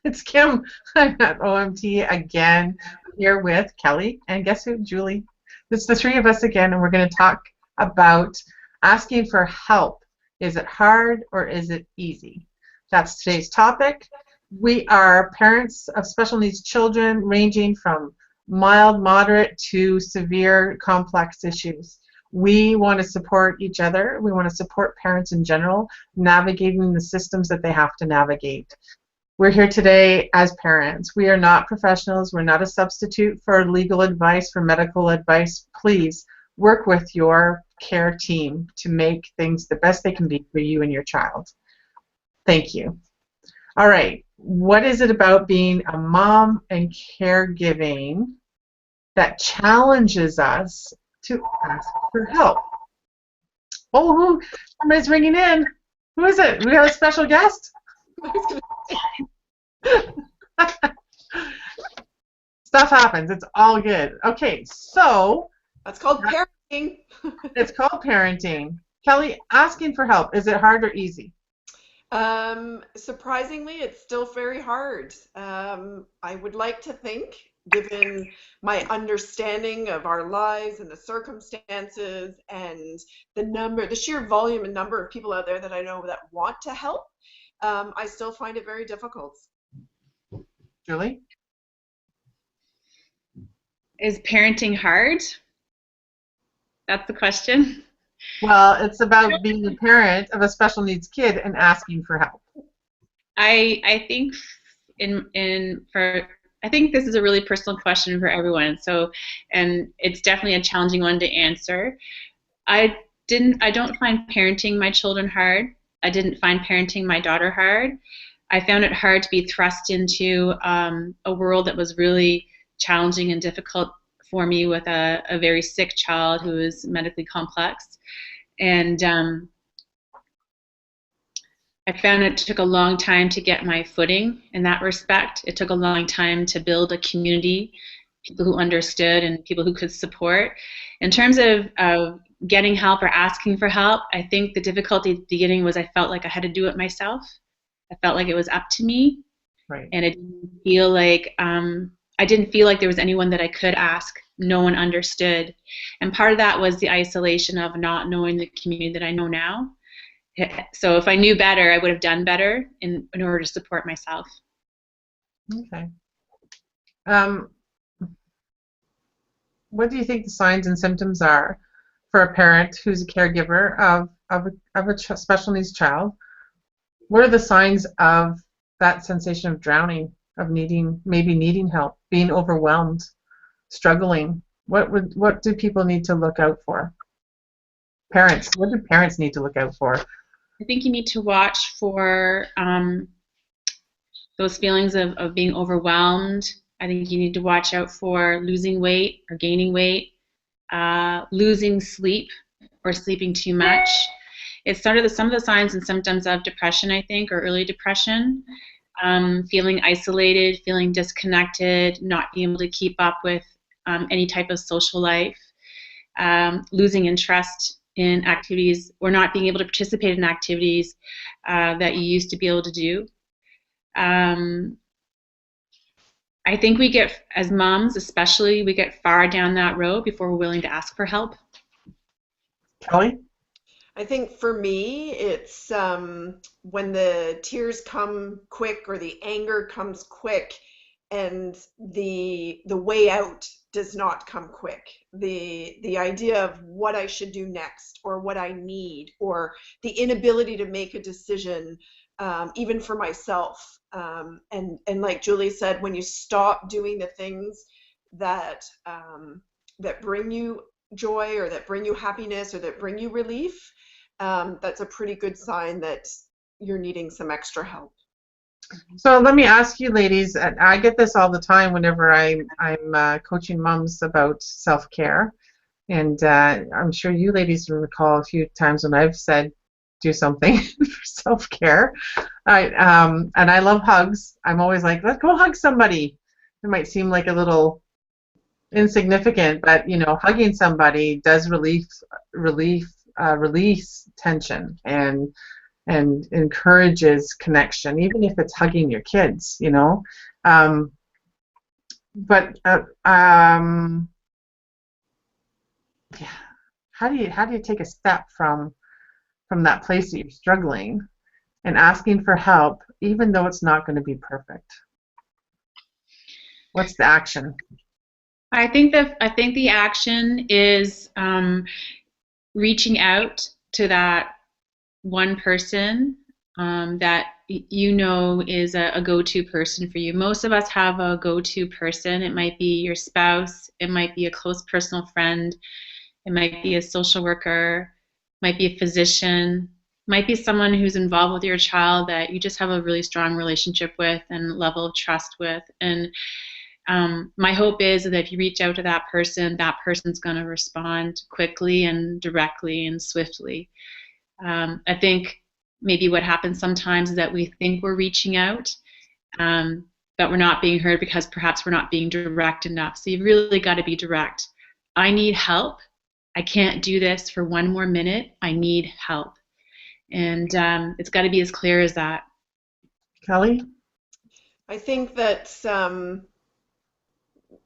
It's Kim. I'm at OMT again here with Kelly and guess who? Julie. It's the three of us again, and we're going to talk about asking for help. Is it hard or is it easy? That's today's topic. We are parents of special needs children ranging from mild, moderate to severe complex issues. We want to support each other. We want to support parents in general, navigating the systems that they have to navigate. We're here today as parents. We are not professionals. We're not a substitute for legal advice, for medical advice. Please work with your care team to make things the best they can be for you and your child. Thank you. All right. What is it about being a mom and caregiving that challenges us to ask for help? Oh, somebody's ringing in. Who is it? We have a special guest? Stuff happens. It's all good. Okay, so that's called parenting. It's called parenting. Kelly, asking for help, is it hard or easy? Surprisingly, it's still very hard. I would like to think, given my understanding of our lives and the circumstances and the sheer volume and number of people out there that I know that want to help, I still find it very difficult. Julie? Is parenting hard? That's the question. Well, it's about being a parent of a special needs kid and asking for help. I think I think this is a really personal question for everyone. And it's definitely a challenging one to answer. I don't find parenting my children hard. I didn't find parenting my daughter hard. I found it hard to be thrust into a world that was really challenging and difficult for me with a very sick child who is medically complex. And I found it took a long time to get my footing in that respect. It took a long time to build a community, people who understood and people who could support. In terms of getting help or asking for help, I think the difficulty at the beginning was I felt like I had to do it myself. I felt like it was up to me. Right. And it didn't feel like there was anyone that I could ask. No one understood. And part of that was the isolation of not knowing the community that I know now. So if I knew better, I would have done better in order to support myself. Okay. What do you think the signs and symptoms are for a parent who's a caregiver of a special needs child? What are the signs of that sensation of drowning, of maybe needing help, being overwhelmed, struggling? What do people need to look out for? Parents, what do parents need to look out for? I think you need to watch for those feelings of being overwhelmed. I think you need to watch out for losing weight or gaining weight, losing sleep or sleeping too much. It's sort of some of the signs and symptoms of depression, I think, or early depression. Feeling isolated, feeling disconnected, not being able to keep up with any type of social life, losing interest in activities or not being able to participate in activities that you used to be able to do. I think as moms especially, we get far down that road before we're willing to ask for help. Kelly? I think for me, it's when the tears come quick or the anger comes quick and the way out does not come quick. The idea of what I should do next or what I need or the inability to make a decision even for myself. And like Julie said, when you stop doing the things that bring you joy or that bring you happiness or that bring you relief, that's a pretty good sign that you're needing some extra help. So let me ask you, ladies, and I get this all the time whenever I'm coaching moms about self-care, and I'm sure you ladies will recall a few times when I've said do something for self-care. And I love hugs. I'm always like, let's go hug somebody. It might seem like a little insignificant, but hugging somebody does release tension and and encourages connection, even if it's hugging your kids, you know. Um, but yeah, how do you take a step from that place that you're struggling and asking for help, even though it's not going to be perfect? What's the action? I think the action is reaching out to that one person that you know is a go-to person for you. Most of us have a go-to person. It might be your spouse, it might be a close personal friend, it might be a social worker, it might be a physician, it might be someone who's involved with your child that you just have a really strong relationship with and level of trust with. And my hope is that if you reach out to that person's going to respond quickly and directly and swiftly. I think maybe what happens sometimes is that we think we're reaching out, but we're not being heard because perhaps we're not being direct enough. So you've really got to be direct. I need help. I can't do this for one more minute. I need help. And it's got to be as clear as that. Kelly? I think that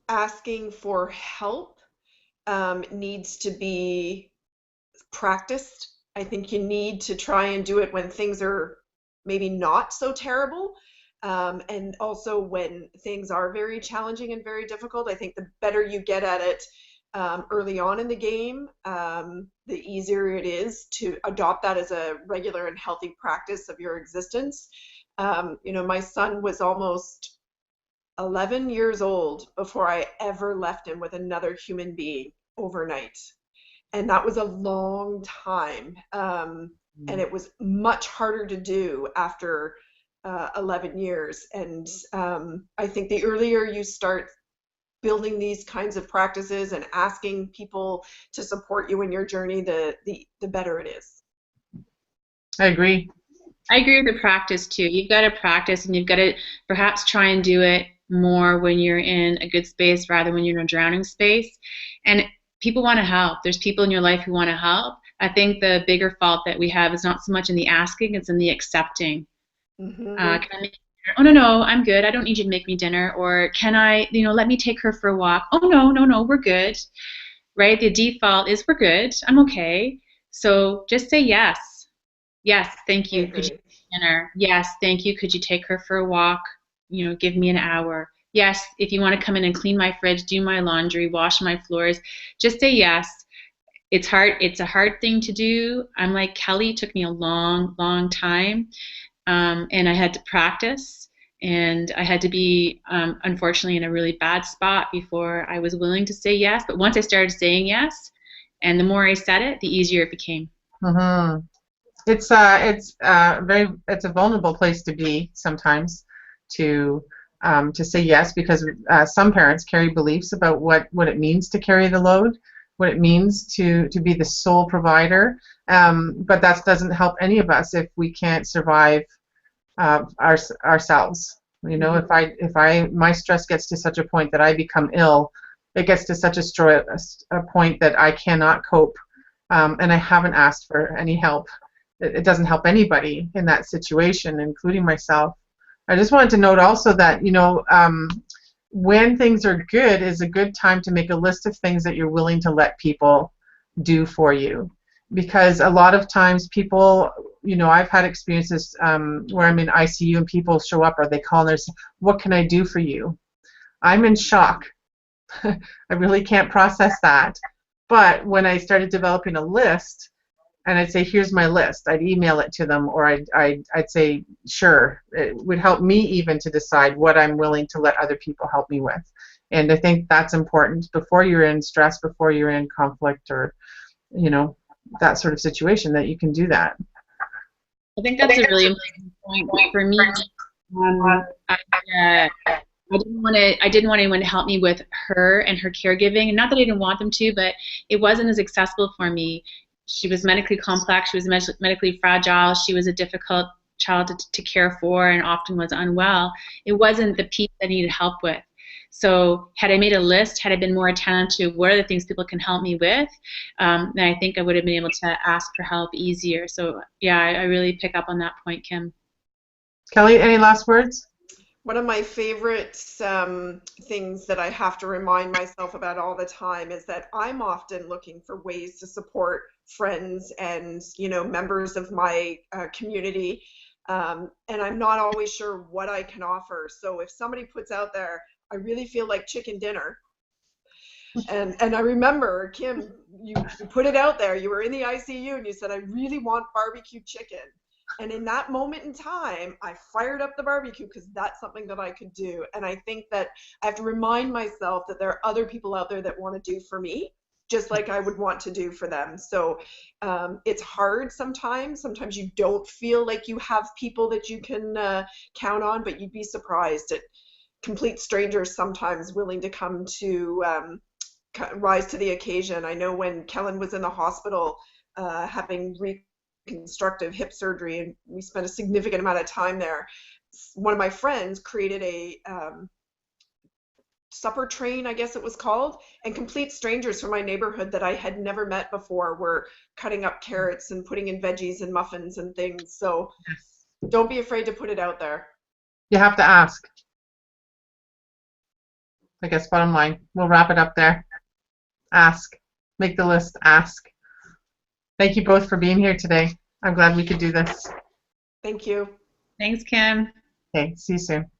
asking for help needs to be practiced. I think you need to try and do it when things are maybe not so terrible. And also when things are very challenging and very difficult. I think the better you get at it early on in the game, the easier it is to adopt that as a regular and healthy practice of your existence. My son was almost 11 years old before I ever left him with another human being overnight. And that was a long time. And it was much harder to do after 11 years. And I think the earlier you start building these kinds of practices and asking people to support you in your journey, the better it is. I agree. I agree with the practice too. You've got to practice and you've got to perhaps try and do it more when you're in a good space rather than when you're in a drowning space. And people want to help. There's people in your life who want to help. I think the bigger fault that we have is not so much in the asking, it's in the accepting. Mm-hmm. Can I make dinner? Oh, no, I'm good. I don't need you to make me dinner. Or can I, let me take her for a walk? Oh, no, we're good. Right? The default is we're good. I'm okay. So just say yes. Yes, thank you. Could you make dinner? Yes, thank you. Could you take her for a walk? Give me an hour. Yes, if you want to come in and clean my fridge, do my laundry, wash my floors, just say yes. It's hard. It's a hard thing to do. I'm like Kelly, it took me a long, long time. And I had to practice, and I had to be, unfortunately, in a really bad spot before I was willing to say yes. But once I started saying yes, and the more I said it, the easier it became. Mm-hmm. It's a vulnerable place to be sometimes, to say yes, because some parents carry beliefs about what it means to carry the load, what it means to be the sole provider. But that doesn't help any of us if we can't survive ourselves. If my stress gets to such a point that I become ill, it gets to such a point that I cannot cope, and I haven't asked for any help. It doesn't help anybody in that situation, including myself. I just wanted to note also that when things are good is a good time to make a list of things that you're willing to let people do for you, because a lot of times people, I've had experiences where I'm in ICU and people show up or they call and they say, "What can I do for you?" I'm in shock. I really can't process that. But when I started developing a list, and I'd say, "Here's my list," I'd email it to them, or I'd say, "Sure." It would help me even to decide what I'm willing to let other people help me with. And I think that's important before you're in stress, before you're in conflict, or that sort of situation, that you can do that. I think that's a really important point for me. I didn't want anyone to help me with her and her caregiving, and not that I didn't want them to, but it wasn't as accessible for me. She was medically complex, she was medically fragile, she was a difficult child to care for and often was unwell. It wasn't the piece I needed help with. So had I made a list, had I been more attentive to what are the things people can help me with, then I think I would have been able to ask for help easier. So yeah, I really pick up on that point, Kim. Kelly, any last words? One of my favorite things that I have to remind myself about all the time is that I'm often looking for ways to support friends and, you know, members of my community. And I'm not always sure what I can offer. So if somebody puts out there, I really feel like chicken dinner. And I remember, Kim, you put it out there. You were in the ICU and you said, I really want barbecue chicken. And in that moment in time, I fired up the barbecue because that's something that I could do. And I think that I have to remind myself that there are other people out there that want to do for me, just like I would want to do for them. So it's hard sometimes. Sometimes you don't feel like you have people that you can count on, but you'd be surprised at complete strangers sometimes willing to come to rise to the occasion. I know when Kellen was in the hospital having reconstructive hip surgery, and we spent a significant amount of time there, one of my friends created a supper train, I guess it was called, and complete strangers from my neighborhood that I had never met before were cutting up carrots and putting in veggies and muffins and things. So don't be afraid to put it out there. You have to ask. I guess bottom line. We'll wrap it up there. Ask. Make the list. Ask. Thank you both for being here today. I'm glad we could do this. Thank you. Thanks, Kim. Okay, see you soon.